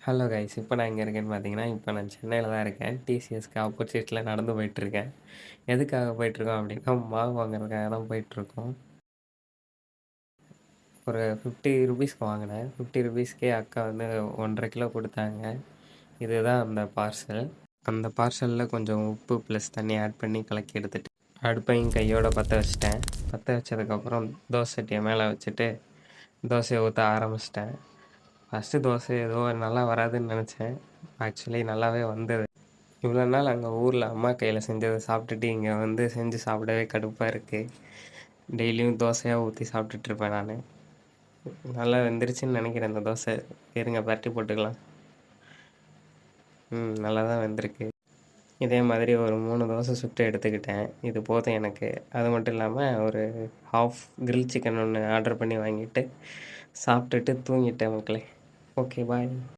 Hello guys. இப்போ நான் எங்கே இருக்கேன்னு பார்த்தீங்கன்னா, இப்போ நான் சென்னையில் தான் இருக்கேன். டிசிஎஸ்க்கு ஆப்போசிட்டில் நடந்து போயிட்டுருக்கேன். எதுக்காக போயிட்டுருக்கோம் அப்படின்னா, மாவு வாங்குறதுக்காக தான் போயிட்டுருக்கோம். ஒரு 50 ருபீஸ்க்கு வாங்கினேன். 50 ருபீஸ்க்கே அக்கா வந்து 1.5 கிலோ கொடுத்தாங்க. இதுதான் அந்த பார்சல். அந்த பார்சலில் கொஞ்சம் உப்பு ப்ளஸ் தண்ணி ஆட் பண்ணி கலக்கி எடுத்துட்டு அடுப்பையும் கையோட பற்ற வச்சிட்டேன். பற்ற வச்சதுக்கப்புறம் தோசை சட்டியை மேலே வச்சுட்டு தோசையை ஊற்ற ஆரம்பிச்சிட்டேன். ஃபஸ்ட்டு தோசை ஏதோ நல்லா வராதுன்னு நினச்சேன். ஆக்சுவலி நல்லாவே வந்தது. இவ்வளோ நாள் அங்கே ஊரில் அம்மா கையில் செஞ்சதை சாப்பிட்டுட்டு இங்கே வந்து செஞ்சு சாப்பிடவே கடுப்பாக இருக்குது. டெய்லியும் தோசையாக ஊற்றி சாப்பிட்டுட்ருப்பேன் நான். நல்லா வெந்துருச்சுன்னு நினைக்கிறேன் இந்த தோசை. இருங்க பரட்டி போட்டுக்கலாம். நல்லா தான் வெந்திருக்கு. இதே மாதிரி ஒரு 3 தோசை சுட்டு எடுத்துக்கிட்டேன். இது போதும் எனக்கு. அது மட்டும் இல்லாமல் ஒரு ஹாஃப் கிரில் சிக்கன் ஒன்று ஆர்டர் பண்ணி வாங்கிட்டு சாப்பிட்டுட்டு தூங்கிட்டேன் மக்களே. Okay bye.